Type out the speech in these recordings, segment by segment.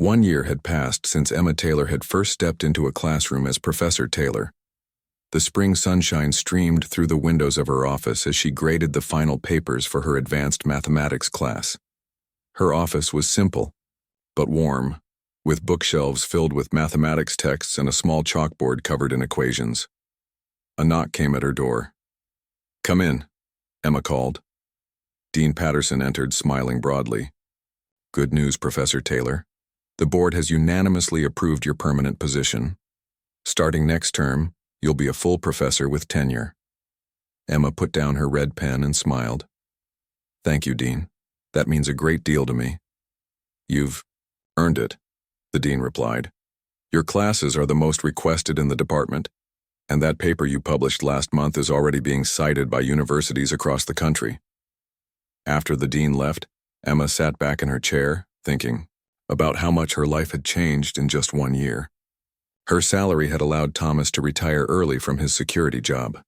1 year had passed since Emma Taylor had first stepped into a classroom as Professor Taylor. The spring sunshine streamed through the windows of her office as she graded the final papers for her advanced mathematics class. Her office was simple, but warm, with bookshelves filled with mathematics texts and a small chalkboard covered in equations. A knock came at her door. "Come in," Emma called. Dean Patterson entered, smiling broadly. "Good news, Professor Taylor. The board has unanimously approved your permanent position. Starting next term, you'll be a full professor with tenure." Emma put down her red pen and smiled. "Thank you, Dean. That means a great deal to me." "You've earned it," the dean replied. "Your classes are the most requested in the department, and that paper you published last month is already being cited by universities across the country." After the dean left, Emma sat back in her chair, thinking about how much her life had changed in just 1 year. Her salary had allowed Thomas to retire early from his security job.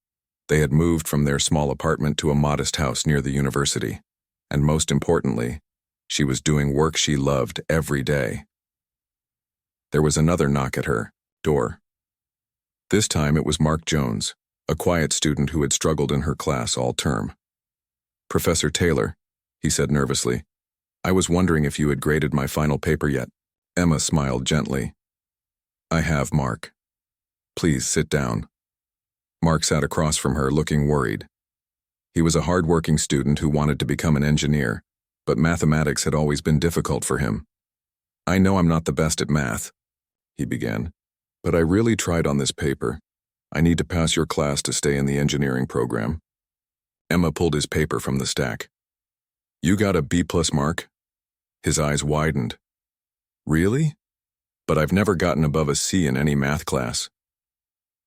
They had moved from their small apartment to a modest house near the university, and most importantly, she was doing work she loved every day. There was another knock at her door. This time it was Mark Jones, a quiet student who had struggled in her class all term. "Professor Taylor," he said nervously, "I was wondering if you had graded my final paper yet." Emma smiled gently. "I have, Mark. Please sit down." Mark sat across from her, looking worried. He was a hard-working student who wanted to become an engineer, but mathematics had always been difficult for him. "I know I'm not the best at math," he began, "but I really tried on this paper. I need to pass your class to stay in the engineering program." Emma pulled his paper from the stack. "You got a B+, Mark?" His eyes widened. "Really? But I've never gotten above a C in any math class."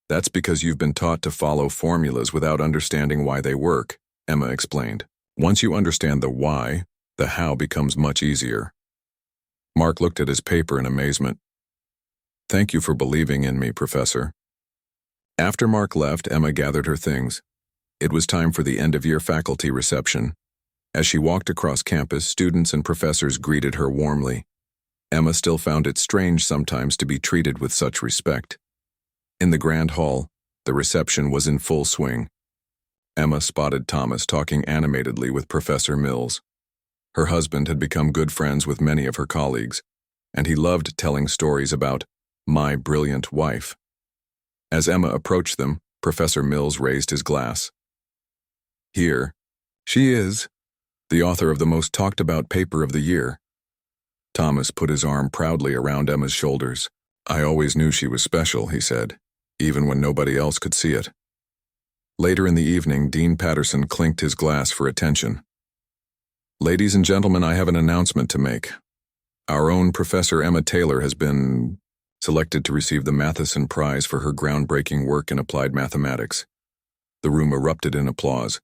"That's because you've been taught to follow formulas without understanding why they work," Emma explained. "Once you understand the why, the how becomes much easier." Mark looked at his paper in amazement. "Thank you for believing in me, Professor." After Mark left, Emma gathered her things. It was time for the end-of-year faculty reception. As she walked across campus, students and professors greeted her warmly. Emma still found it strange sometimes to be treated with such respect. In the grand hall, the reception was in full swing. Emma spotted Thomas talking animatedly with Professor Mills. Her husband had become good friends with many of her colleagues, and he loved telling stories about "my brilliant wife." As Emma approached them, Professor Mills raised his glass. "Here she is, the author of the most talked-about paper of the year." Thomas put his arm proudly around Emma's shoulders. "I always knew she was special," he said, even when nobody else could see it. Later in the evening, Dean Patterson clinked his glass for attention. "Ladies and gentlemen, I have an announcement to make. Our own Professor Emma Taylor has been selected to receive the Matheson Prize for her groundbreaking work in applied mathematics." The room erupted in applause.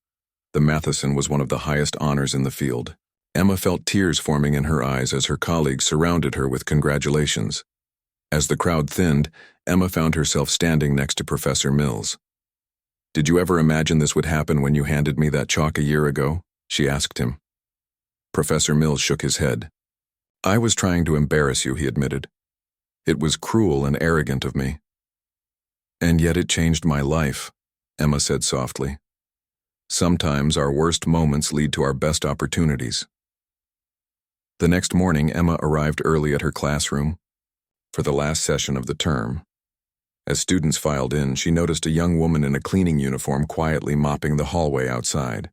The Matheson was one of the highest honors in the field. Emma felt tears forming in her eyes as her colleagues surrounded her with congratulations. As the crowd thinned, Emma found herself standing next to Professor Mills. "Did you ever imagine this would happen when you handed me that chalk a year ago?" she asked him. Professor Mills shook his head. "I was trying to embarrass you," he admitted. "It was cruel and arrogant of me." "And yet it changed my life," Emma said softly. "Sometimes our worst moments lead to our best opportunities." The next morning, Emma arrived early at her classroom for the last session of the term. As students filed in, she noticed a young woman in a cleaning uniform quietly mopping the hallway outside.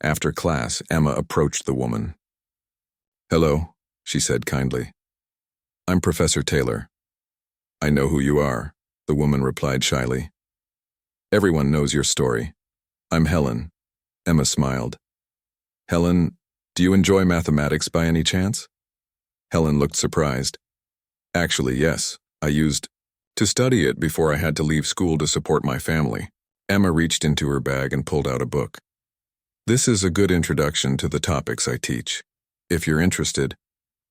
After class, Emma approached the woman. "Hello," she said kindly. "I'm Professor Taylor." "I know who you are," the woman replied shyly. "Everyone knows your story. I'm Helen." Emma smiled. "Helen, do you enjoy mathematics by any chance?" Helen looked surprised. "Actually, yes. I used to study it before I had to leave school to support my family." Emma reached into her bag and pulled out a book. "This is a good introduction to the topics I teach. If you're interested,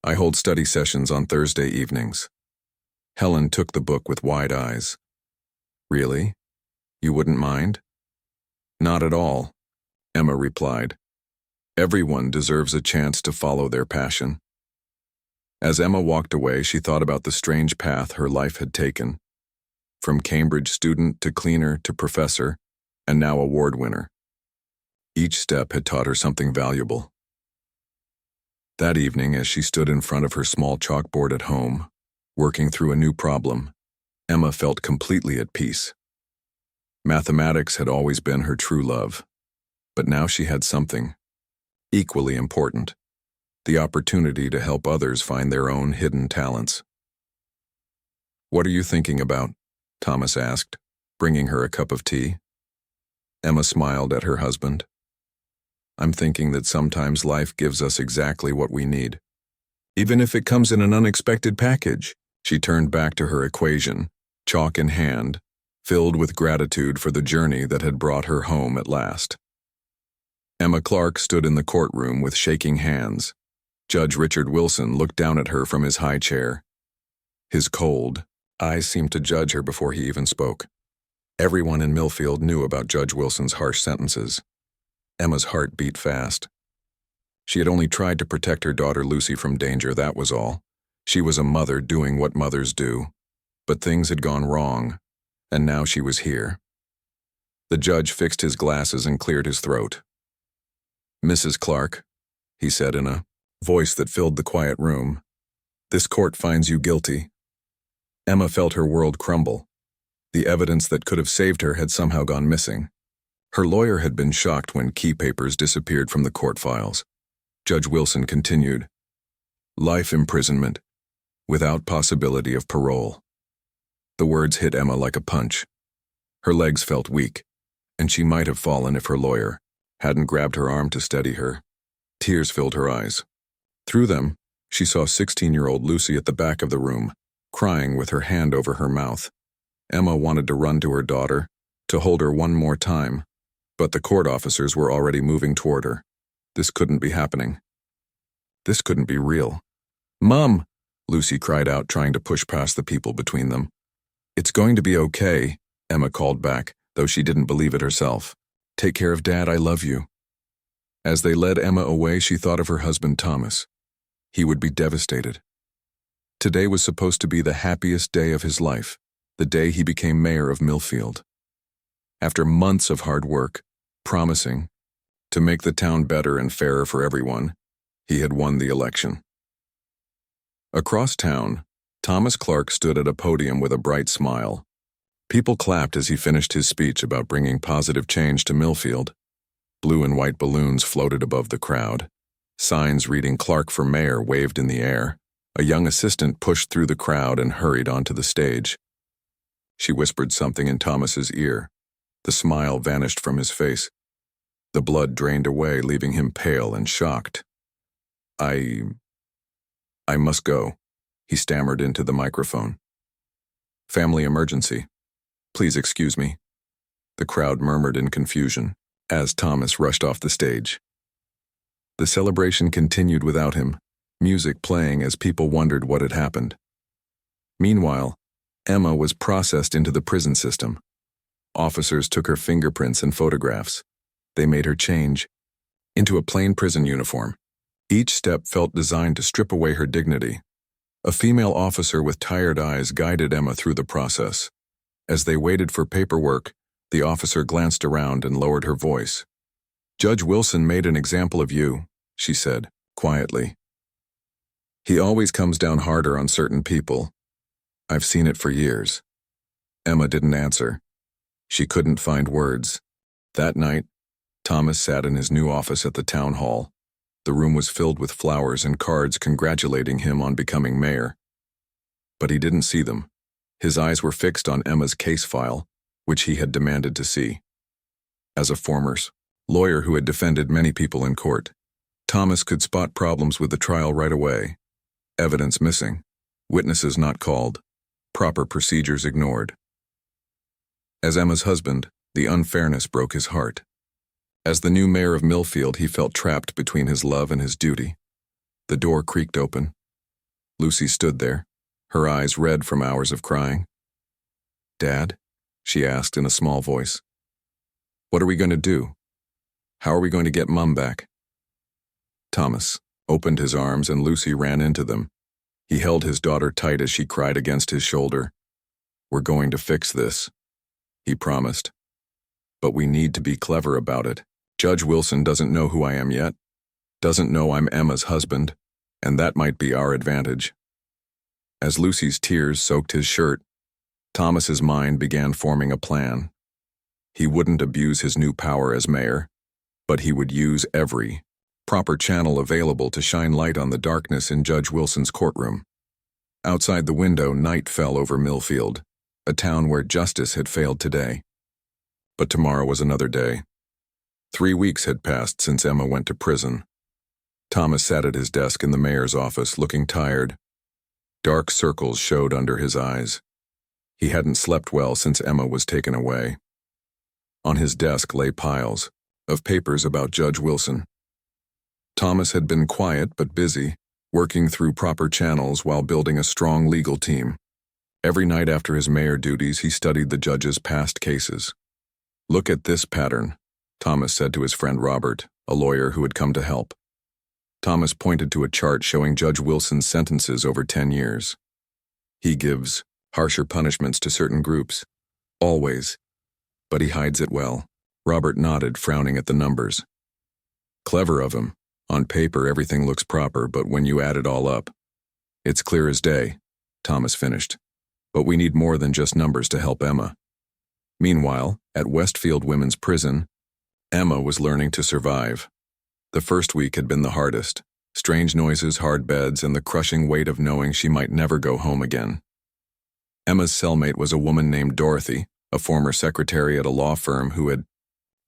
I hold study sessions on Thursday evenings." Helen took the book with wide eyes. "Really? You wouldn't mind?" "Not at all," Emma replied. "Everyone deserves a chance to follow their passion." As Emma walked away, she thought about the strange path her life had taken. From Cambridge student to cleaner to professor, and now award winner. Each step had taught her something valuable. That evening, as she stood in front of her small chalkboard at home, working through a new problem, Emma felt completely at peace. Mathematics had always been her true love, but now she had something equally important: the opportunity to help others find their own hidden talents. "What are you thinking about?" Thomas asked, bringing her a cup of tea. Emma smiled at her husband. "I'm thinking that sometimes life gives us exactly what we need, even if it comes in an unexpected package." She turned back to her equation, chalk in hand, filled with gratitude for the journey that had brought her home at last. Emma Clark stood in the courtroom with shaking hands. Judge Richard Wilson looked down at her from his high chair. His cold eyes seemed to judge her before he even spoke. Everyone in Millfield knew about Judge Wilson's harsh sentences. Emma's heart beat fast. She had only tried to protect her daughter Lucy from danger, that was all. She was a mother doing what mothers do. But things had gone wrong, and now she was here. The judge fixed his glasses and cleared his throat. "Mrs. Clark," he said in a voice that filled the quiet room, "this court finds you guilty." Emma felt her world crumble. The evidence that could have saved her had somehow gone missing. Her lawyer had been shocked when key papers disappeared from the court files. Judge Wilson continued, "Life imprisonment, without possibility of parole." The words hit Emma like a punch. Her legs felt weak, and she might have fallen if her lawyer hadn't grabbed her arm to steady her. Tears filled her eyes. Through them, she saw 16-year-old Lucy at the back of the room, crying with her hand over her mouth. Emma wanted to run to her daughter, to hold her one more time, but the court officers were already moving toward her. This couldn't be happening. This couldn't be real. "Mom!" Lucy cried out, trying to push past the people between them. "It's going to be okay," Emma called back, though she didn't believe it herself. "Take care of Dad, I love you." As they led Emma away, she thought of her husband Thomas. He would be devastated. Today was supposed to be the happiest day of his life, the day he became mayor of Millfield. After months of hard work, promising to make the town better and fairer for everyone, he had won the election. Across town, Thomas Clark stood at a podium with a bright smile. People clapped as he finished his speech about bringing positive change to Millfield. Blue and white balloons floated above the crowd. Signs reading "Clark for Mayor" waved in the air. A young assistant pushed through the crowd and hurried onto the stage. She whispered something in Thomas's ear. The smile vanished from his face. The blood drained away, leaving him pale and shocked. I must go," he stammered into the microphone. "Family emergency. Please excuse me." The crowd murmured in confusion as Thomas rushed off the stage. The celebration continued without him, music playing as people wondered what had happened. Meanwhile, Emma was processed into the prison system. Officers took her fingerprints and photographs. They made her change into a plain prison uniform. Each step felt designed to strip away her dignity. A female officer with tired eyes guided Emma through the process. As they waited for paperwork, the officer glanced around and lowered her voice. "Judge Wilson made an example of you," she said, quietly. "He always comes down harder on certain people. I've seen it for years." Emma didn't answer. She couldn't find words. That night, Thomas sat in his new office at the town hall. The room was filled with flowers and cards congratulating him on becoming mayor. But he didn't see them. His eyes were fixed on Emma's case file, which he had demanded to see. As a former lawyer who had defended many people in court, Thomas could spot problems with the trial right away. Evidence missing, witnesses not called, proper procedures ignored. As Emma's husband, the unfairness broke his heart. As the new mayor of Millfield, he felt trapped between his love and his duty. The door creaked open. Lucy stood there, her eyes red from hours of crying. "Dad?" she asked in a small voice. "What are we going to do? How are we going to get Mum back?" Thomas opened his arms and Lucy ran into them. He held his daughter tight as she cried against his shoulder. "We're going to fix this," he promised. "But we need to be clever about it. Judge Wilson doesn't know who I am yet, doesn't know I'm Emma's husband, and that might be our advantage." As Lucy's tears soaked his shirt, Thomas's mind began forming a plan. He wouldn't abuse his new power as mayor, but he would use every proper channel available to shine light on the darkness in Judge Wilson's courtroom. Outside the window, night fell over Millfield, a town where justice had failed today. But tomorrow was another day. 3 weeks had passed since Emma went to prison. Thomas sat at his desk in the mayor's office, looking tired. Dark circles showed under his eyes. He hadn't slept well since Emma was taken away. On his desk lay piles of papers about Judge Wilson. Thomas had been quiet but busy, working through proper channels while building a strong legal team. Every night after his mayor duties, he studied the judge's past cases. "Look at this pattern," Thomas said to his friend Robert, a lawyer who had come to help. Thomas pointed to a chart showing Judge Wilson's sentences over 10 years. "He gives harsher punishments to certain groups, always, but he hides it well." Robert nodded, frowning at the numbers. "Clever of him. On paper, everything looks proper, but when you add it all up, it's clear as day," Thomas finished. "But we need more than just numbers to help Emma." Meanwhile, at Westfield Women's Prison, Emma was learning to survive. The first week had been the hardest. Strange noises, hard beds, and the crushing weight of knowing she might never go home again. Emma's cellmate was a woman named Dorothy, a former secretary at a law firm who had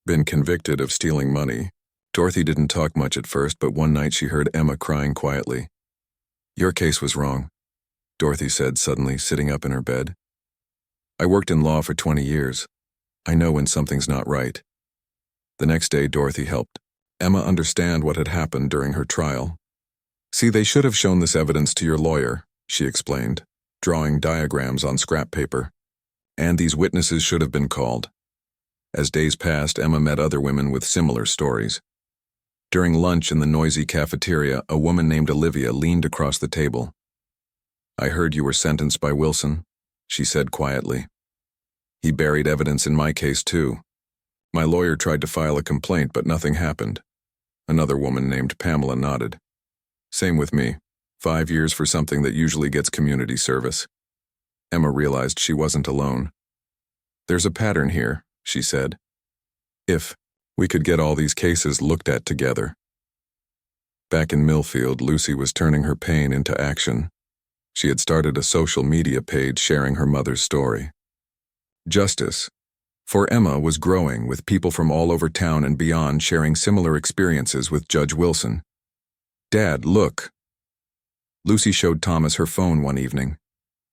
been convicted of stealing money. Dorothy didn't talk much at first, but one night she heard Emma crying quietly. "Your case was wrong," Dorothy said suddenly, sitting up in her bed. "I worked in law for 20 years. I know when something's not right." The next day, Dorothy helped Emma understand what had happened during her trial. "See, they should have shown this evidence to your lawyer," she explained, drawing diagrams on scrap paper. "And these witnesses should have been called." As days passed, Emma met other women with similar stories. During lunch in the noisy cafeteria, a woman named Olivia leaned across the table. "I heard you were sentenced by Wilson," she said quietly. "He buried evidence in my case too. My lawyer tried to file a complaint, but nothing happened." Another woman named Pamela nodded. "Same with me. 5 years for something that usually gets community service." Emma realized she wasn't alone. "There's a pattern here," she said. "If we could get all these cases looked at together." Back in Millfield, Lucy was turning her pain into action. She had started a social media page sharing her mother's story. Justice for Emma was growing, with people from all over town and beyond sharing similar experiences with Judge Wilson. "Dad, look." Lucy showed Thomas her phone one evening.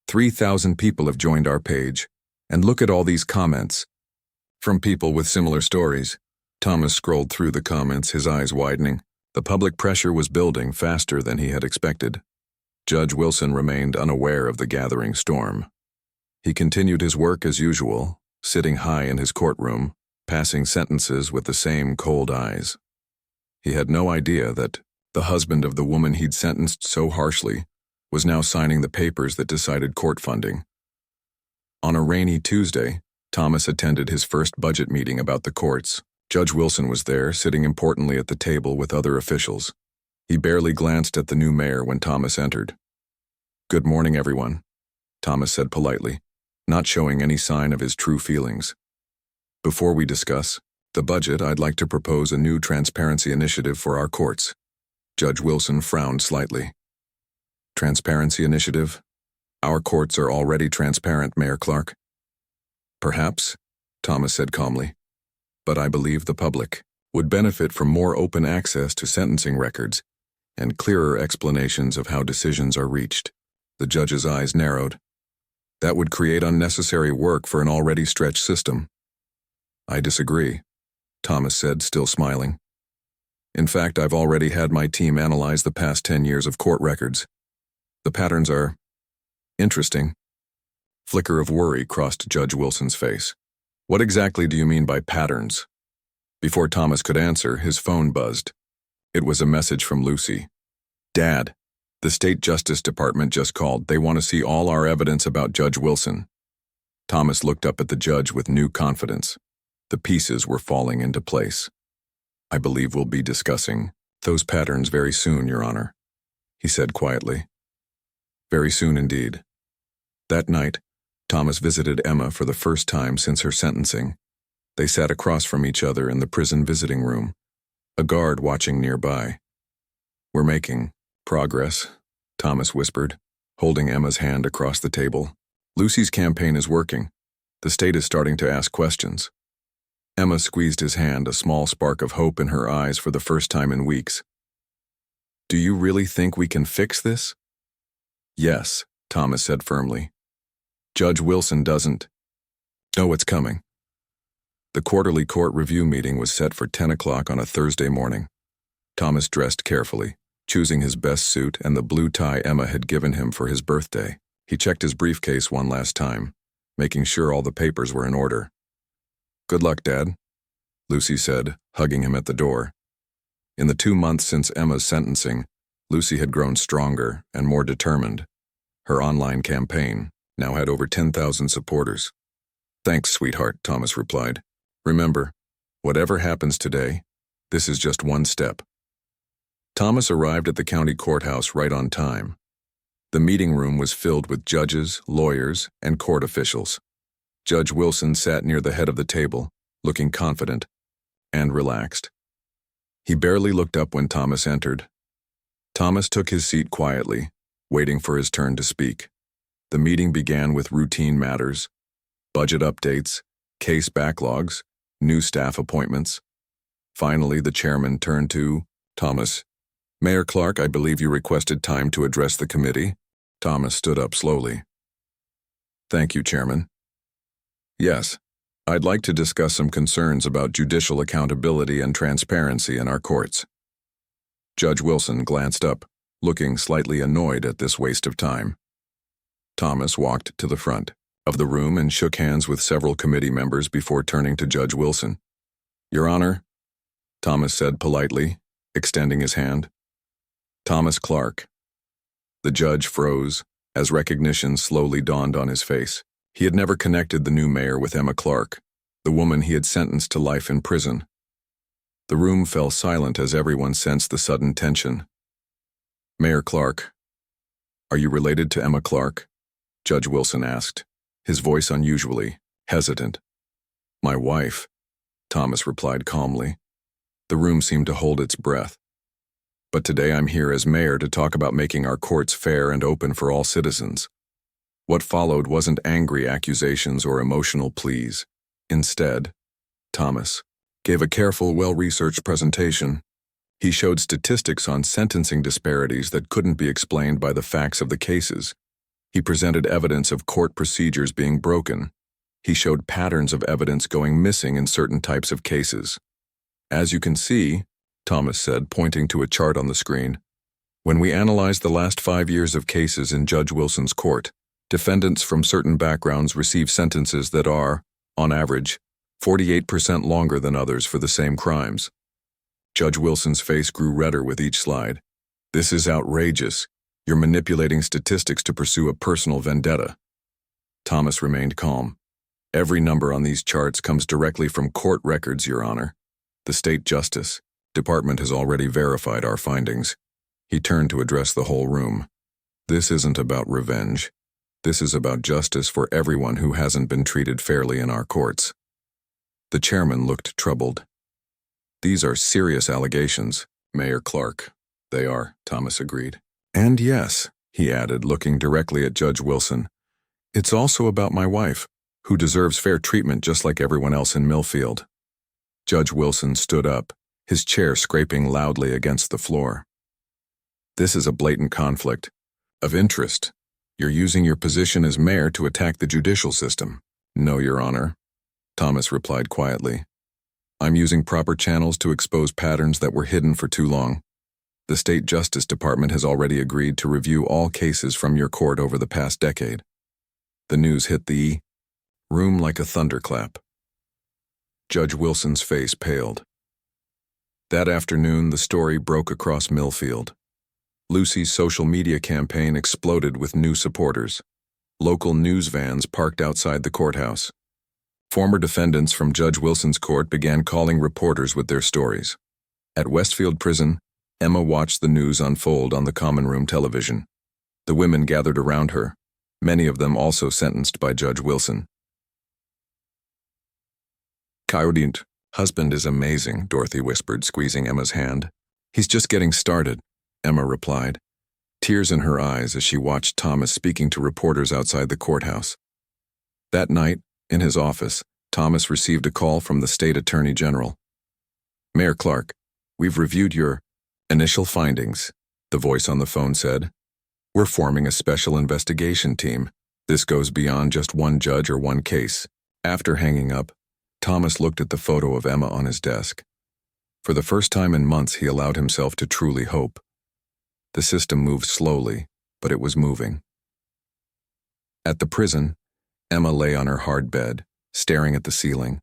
3,000 people have joined our page, and look at all these comments from people with similar stories. Thomas scrolled through the comments, his eyes widening. The public pressure was building faster than he had expected. Judge Wilson remained unaware of the gathering storm. He continued his work as usual, sitting high in his courtroom, passing sentences with the same cold eyes. He had no idea that the husband of the woman he'd sentenced so harshly was now signing the papers that decided court funding. On a rainy Tuesday, Thomas attended his first budget meeting about the courts. Judge Wilson was there, sitting importantly at the table with other officials. He barely glanced at the new mayor when Thomas entered. "Good morning, everyone," Thomas said politely, not showing any sign of his true feelings. "Before we discuss the budget, I'd like to propose a new transparency initiative for our courts." Judge Wilson frowned slightly. "Transparency initiative? Our courts are already transparent, Mayor Clark." "Perhaps," Thomas said calmly, "but I believe the public would benefit from more open access to sentencing records and clearer explanations of how decisions are reached." The judge's eyes narrowed. "That would create unnecessary work for an already stretched system." "I disagree," Thomas said, still smiling. "In fact, I've already had my team analyze the past 10 years of court records. The patterns are interesting." Flicker of worry crossed Judge Wilson's face. "What exactly do you mean by patterns?" Before Thomas could answer, his phone buzzed. It was a message from Lucy. "Dad, The State Justice Department just called. They want to see all our evidence about Judge Wilson. Thomas looked up at the judge with new confidence. The pieces were falling into place. I believe we'll be discussing those patterns very soon, Your Honor, he said quietly. Very soon indeed. That night, Thomas visited Emma for the first time since her sentencing. They sat across from each other in the prison visiting room, a guard watching nearby. We're making progress, Thomas whispered, holding Emma's hand across the table. Lucy's campaign is working. The state is starting to ask questions. Emma squeezed his hand, a small spark of hope in her eyes for the first time in weeks. Do you really think we can fix this? Yes, Thomas said firmly. Judge Wilson doesn't know it's coming. The quarterly court review meeting was set for 10 o'clock on a Thursday morning. Thomas dressed carefully, choosing his best suit and the blue tie Emma had given him for his birthday. He checked his briefcase one last time, making sure all the papers were in order. Good luck, Dad, Lucy said, hugging him at the door. In the 2 months since Emma's sentencing, Lucy had grown stronger and more determined. Her online campaign now had over 10,000 supporters. Thanks, sweetheart, Thomas replied. Remember, whatever happens today, this is just one step. Thomas arrived at the county courthouse right on time. The meeting room was filled with judges, lawyers, and court officials. Judge Wilson sat near the head of the table, looking confident and relaxed. He barely looked up when Thomas entered. Thomas took his seat quietly, waiting for his turn to speak. The meeting began with routine matters, budget updates, case backlogs, new staff appointments. Finally, the chairman turned to Thomas. Mayor Clark, I believe you requested time to address the committee. Thomas stood up slowly. Thank you, Chairman. Yes, I'd like to discuss some concerns about judicial accountability and transparency in our courts. Judge Wilson glanced up, looking slightly annoyed at this waste of time. Thomas walked to the front of the room and shook hands with several committee members before turning to Judge Wilson. Your Honor, Thomas said politely, extending his hand. Thomas Clark. The judge froze as recognition slowly dawned on his face. He had never connected the new mayor with Emma Clark, the woman he had sentenced to life in prison. The room fell silent as everyone sensed the sudden tension. Mayor Clark, are you related to Emma Clark? Judge Wilson asked, his voice unusually hesitant. My wife, Thomas replied calmly. The room seemed to hold its breath. But today I'm here as mayor to talk about making our courts fair and open for all citizens. What followed wasn't angry accusations or emotional pleas. Instead, Thomas gave a careful, well-researched presentation. He showed statistics on sentencing disparities that couldn't be explained by the facts of the cases. He presented evidence of court procedures being broken. He showed patterns of evidence going missing in certain types of cases. As you can see, Thomas said, pointing to a chart on the screen, when we analyzed the last 5 years of cases in Judge Wilson's court, defendants from certain backgrounds receive sentences that are, on average, 48% longer than others for the same crimes. Judge Wilson's face grew redder with each slide. This is outrageous. You're manipulating statistics to pursue a personal vendetta. Thomas remained calm. Every number on these charts comes directly from court records, Your Honor. The State Justice Department has already verified our findings. He turned to address the whole room. This isn't about revenge. This is about justice for everyone who hasn't been treated fairly in our courts. The chairman looked troubled. These are serious allegations, Mayor Clark. They are, Thomas agreed. And yes, he added, looking directly at Judge Wilson, it's also about my wife, who deserves fair treatment just like everyone else in Millfield. Judge Wilson stood up, his chair scraping loudly against the floor. This is a blatant conflict of interest. You're using your position as mayor to attack the judicial system. No, Your Honor, Thomas replied quietly. I'm using proper channels to expose patterns that were hidden for too long. The State Justice Department has already agreed to review all cases from your court over the past decade. The news hit the room like a thunderclap. Judge Wilson's face paled. That afternoon, the story broke across Millfield. Lucy's social media campaign exploded with new supporters. Local news vans parked outside the courthouse. Former defendants from Judge Wilson's court began calling reporters with their stories. At Westfield Prison, Emma watched the news unfold on the common room television. The women gathered around her, many of them also sentenced by Judge Wilson. "Coyote's husband is amazing," Dorothy whispered, squeezing Emma's hand. "He's just getting started," Emma replied, tears in her eyes as she watched Thomas speaking to reporters outside the courthouse. That night, in his office, Thomas received a call from the state attorney general. "Mayor Clark, we've reviewed your initial findings," the voice on the phone said. "We're forming a special investigation team. This goes beyond just one judge or one case." After hanging up, Thomas looked at the photo of Emma on his desk. For the first time in months, he allowed himself to truly hope. The system moved slowly, but it was moving. At the prison, Emma lay on her hard bed, staring at the ceiling.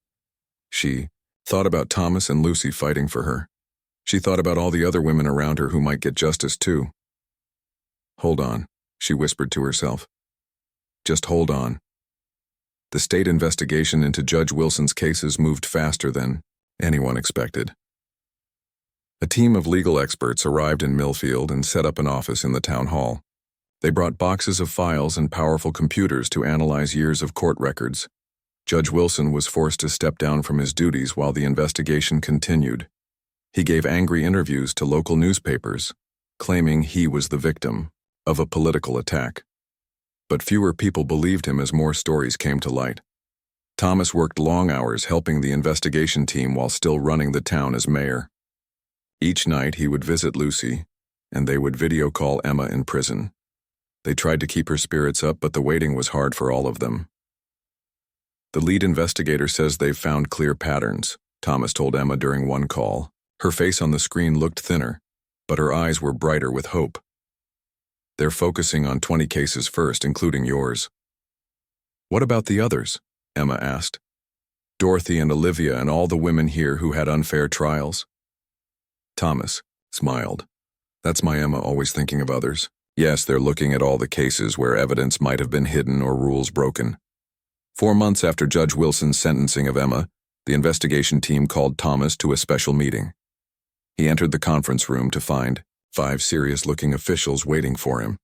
She thought about Thomas and Lucy fighting for her. She thought about all the other women around her who might get justice too. "Hold on," she whispered to herself. "Just hold on." The state investigation into Judge Wilson's cases moved faster than anyone expected. A team of legal experts arrived in Millfield and set up an office in the town hall. They brought boxes of files and powerful computers to analyze years of court records. Judge Wilson was forced to step down from his duties while the investigation continued. He gave angry interviews to local newspapers, claiming he was the victim of a political attack. But fewer people believed him as more stories came to light. Thomas worked long hours helping the investigation team while still running the town as mayor. Each night he would visit Lucy, and they would video call Emma in prison. They tried to keep her spirits up, but the waiting was hard for all of them. "The lead investigator says they've found clear patterns," Thomas told Emma during one call. Her face on the screen looked thinner, but her eyes were brighter with hope. "They're focusing on 20 cases first, including yours." "What about the others?" Emma asked. "Dorothy and Olivia and all the women here who had unfair trials?" Thomas smiled. "That's my Emma, always thinking of others. Yes, they're looking at all the cases where evidence might have been hidden or rules broken." 4 months after Judge Wilson's sentencing of Emma, the investigation team called Thomas to a special meeting. He entered the conference room to find 5 serious-looking officials waiting for him.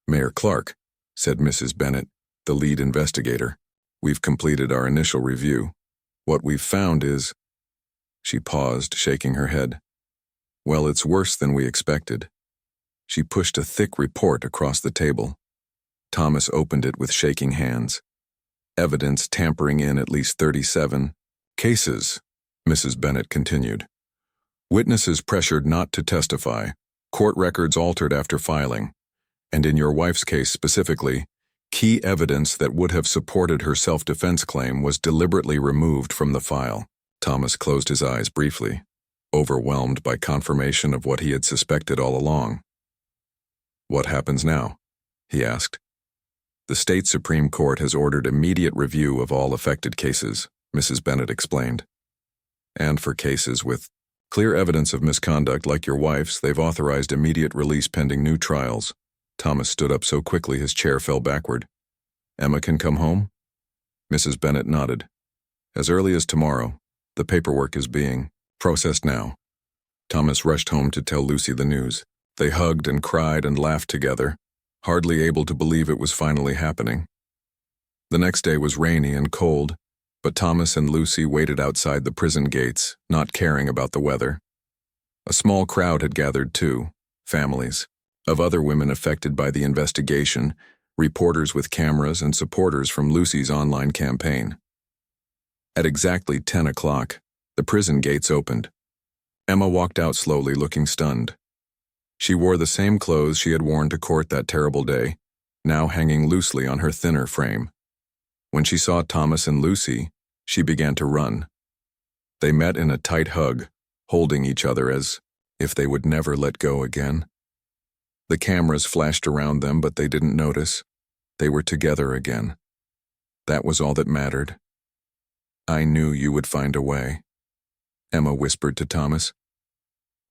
"Mayor Clark," said Mrs. Bennett, the lead investigator, "we've completed our initial review. What we've found is—" She paused, shaking her head. "Well, it's worse than we expected." She pushed a thick report across the table. Thomas opened it with shaking hands. "Evidence tampering in at least 37 cases," Mrs. Bennett continued. "Witnesses pressured not to testify, court records altered after filing, and in your wife's case specifically, key evidence that would have supported her self-defense claim was deliberately removed from the file." Thomas closed his eyes briefly, overwhelmed by confirmation of what he had suspected all along. "What happens now?" he asked. "The state Supreme Court has ordered immediate review of all affected cases," Mrs. Bennett explained. "And for cases with clear evidence of misconduct like your wife's, they've authorized immediate release pending new trials." Thomas stood up so quickly his chair fell backward. "Emma can come home?" Mrs. Bennett nodded. "As early as tomorrow. The paperwork is being processed now." Thomas rushed home to tell Lucy the news. They hugged and cried and laughed together, hardly able to believe it was finally happening. The next day was rainy and cold, but Thomas and Lucy waited outside the prison gates, not caring about the weather. A small crowd had gathered too, families, of other women affected by the investigation, reporters with cameras and supporters from Lucy's online campaign. At exactly 10 o'clock, the prison gates opened. Emma walked out slowly, looking stunned. She wore the same clothes she had worn to court that terrible day, now hanging loosely on her thinner frame. When she saw Thomas and Lucy, she began to run. They met in a tight hug, holding each other as if they would never let go again. The cameras flashed around them, but they didn't notice. They were together again. That was all that mattered. "I knew you would find a way," Emma whispered to Thomas.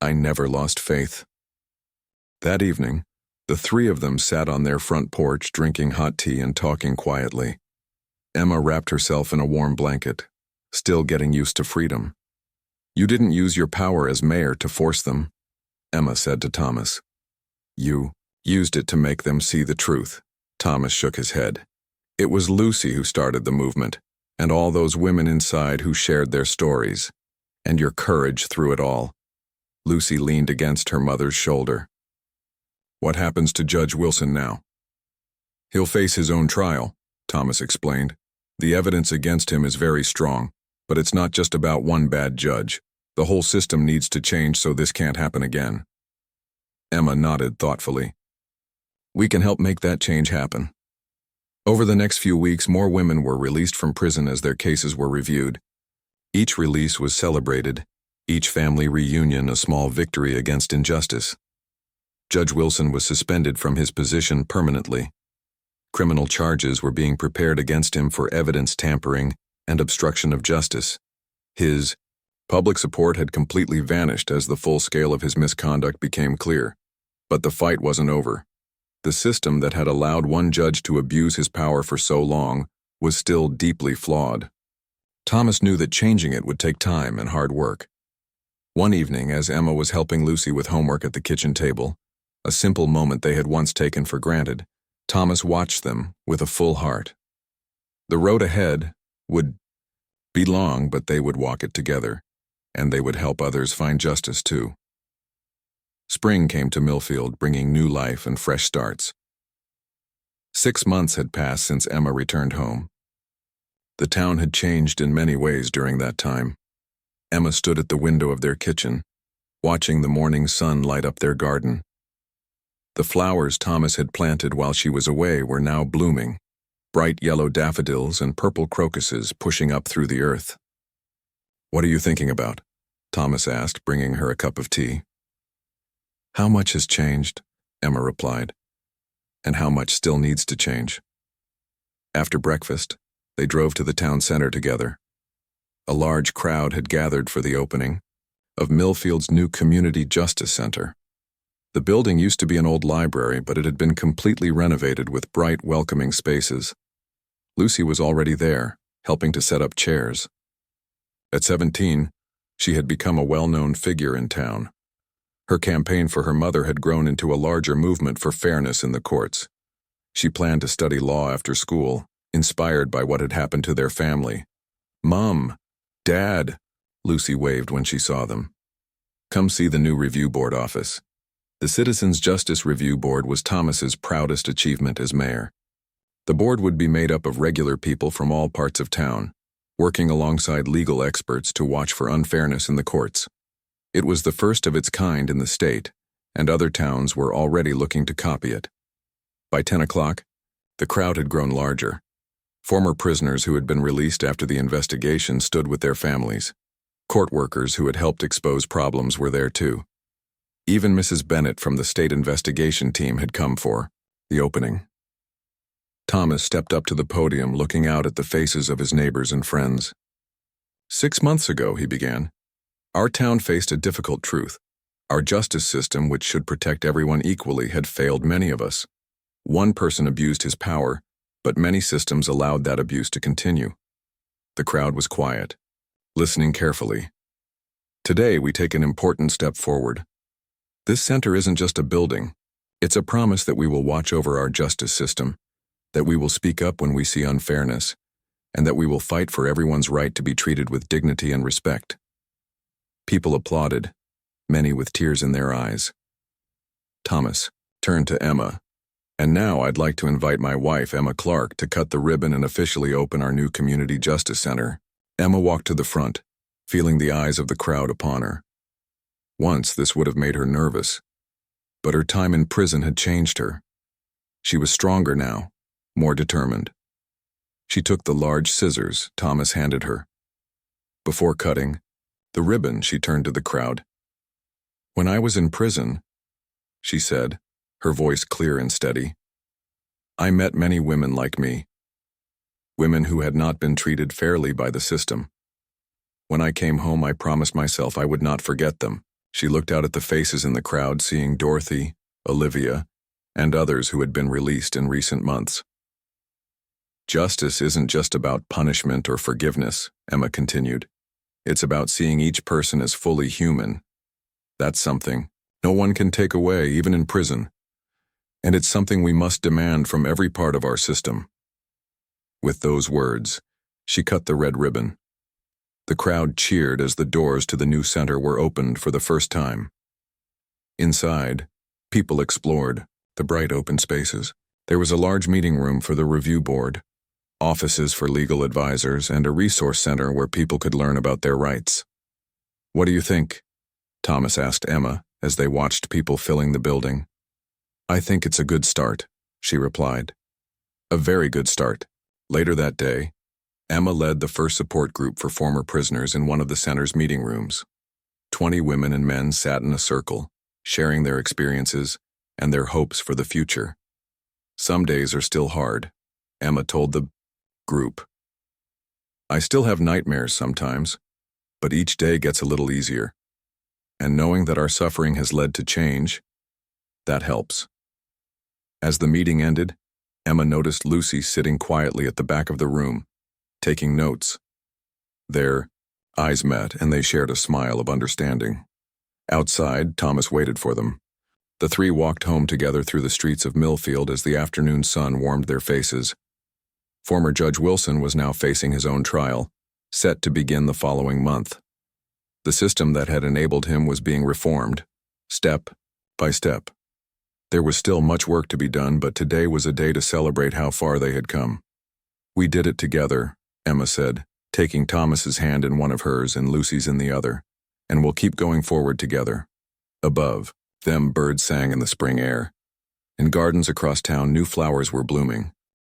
"I never lost faith." That evening, the three of them sat on their front porch drinking hot tea and talking quietly. Emma wrapped herself in a warm blanket, still getting used to freedom. "You didn't use your power as mayor to force them," Emma said to Thomas. "You used it to make them see the truth." Thomas shook his head. "It was Lucy who started the movement, and all those women inside who shared their stories, and your courage through it all." Lucy leaned against her mother's shoulder. "What happens to Judge Wilson now?" "He'll face his own trial," Thomas explained. "The evidence against him is very strong, but it's not just about one bad judge. The whole system needs to change so this can't happen again." Emma nodded thoughtfully. "We can help make that change happen." Over the next few weeks, more women were released from prison as their cases were reviewed. Each release was celebrated, each family reunion a small victory against injustice. Judge Wilson was suspended from his position permanently. Criminal charges were being prepared against him for evidence tampering and obstruction of justice. His public support had completely vanished as the full scale of his misconduct became clear. But the fight wasn't over. The system that had allowed one judge to abuse his power for so long was still deeply flawed. Thomas knew that changing it would take time and hard work. One evening, as Emma was helping Lucy with homework at the kitchen table, a simple moment they had once taken for granted, Thomas watched them with a full heart. The road ahead would be long, but they would walk it together, and they would help others find justice too. Spring came to Millfield, bringing new life and fresh starts. 6 months had passed since Emma returned home. The town had changed in many ways during that time. Emma stood at the window of their kitchen, watching the morning sun light up their garden. The flowers Thomas had planted while she was away were now blooming, bright yellow daffodils and purple crocuses pushing up through the earth. "What are you thinking about?" Thomas asked, bringing her a cup of tea. "How much has changed," Emma replied, "and how much still needs to change." After breakfast, they drove to the town center together. A large crowd had gathered for the opening of Millfield's new Community Justice Center. The building used to be an old library, but it had been completely renovated with bright, welcoming spaces. Lucy was already there, helping to set up chairs. At 17, she had become a well-known figure in town. Her campaign for her mother had grown into a larger movement for fairness in the courts. She planned to study law after school, inspired by what had happened to their family. "Mom, Dad," Lucy waved when she saw them. "Come see the new review board office." The Citizens Justice Review Board was Thomas's proudest achievement as mayor. The board would be made up of regular people from all parts of town, working alongside legal experts to watch for unfairness in the courts. It was the first of its kind in the state, and other towns were already looking to copy it. By 10 o'clock, the crowd had grown larger. Former prisoners who had been released after the investigation stood with their families. Court workers who had helped expose problems were there too. Even Mrs. Bennett from the state investigation team had come for the opening. Thomas stepped up to the podium, looking out at the faces of his neighbors and friends. 6 months ago, he began, our town faced a difficult truth. Our justice system, which should protect everyone equally, had failed many of us. One person abused his power, but many systems allowed that abuse to continue. The crowd was quiet, listening carefully. Today, we take an important step forward. This center isn't just a building. It's a promise that we will watch over our justice system, that we will speak up when we see unfairness, and that we will fight for everyone's right to be treated with dignity and respect. People applauded, many with tears in their eyes. Thomas turned to Emma. "And now I'd like to invite my wife, Emma Clark, to cut the ribbon and officially open our new Community Justice Center." Emma walked to the front, feeling the eyes of the crowd upon her. Once this would have made her nervous, but her time in prison had changed her. She was stronger now, more determined. She took the large scissors Thomas handed her. Before cutting the ribbon, she turned to the crowd. "When I was in prison," she said, her voice clear and steady, "I met many women like me. Women who had not been treated fairly by the system. When I came home, I promised myself I would not forget them." She looked out at the faces in the crowd, seeing Dorothy, Olivia, and others who had been released in recent months. Justice isn't just about punishment or forgiveness, Emma continued. It's about seeing each person as fully human. That's something no one can take away, even in prison. And it's something we must demand from every part of our system. With those words, she cut the red ribbon. The crowd cheered as the doors to the new center were opened for the first time. Inside, people explored the bright open spaces. There was a large meeting room for the review board, offices for legal advisors, and a resource center where people could learn about their rights. "What do you think?" Thomas asked Emma as they watched people filling the building. "I think it's a good start," she replied. "A very good start." Later that day, Emma led the first support group for former prisoners in one of the center's meeting rooms. 20 women and men sat in a circle, sharing their experiences and their hopes for the future. "Some days are still hard," Emma told the group. "I still have nightmares sometimes, but each day gets a little easier. And knowing that our suffering has led to change, that helps." As the meeting ended, Emma noticed Lucy sitting quietly at the back of the room, taking notes. Their eyes met, and they shared a smile of understanding. Outside, Thomas waited for them. The three walked home together through the streets of Millfield as the afternoon sun warmed their faces. Former Judge Wilson was now facing his own trial, set to begin the following month. The system that had enabled him was being reformed, step by step. There was still much work to be done, but today was a day to celebrate how far they had come. "We did it together," Emma said, taking Thomas's hand in one of hers and Lucy's in the other, "and we'll keep going forward together." Above them, birds sang in the spring air. In gardens across town, new flowers were blooming.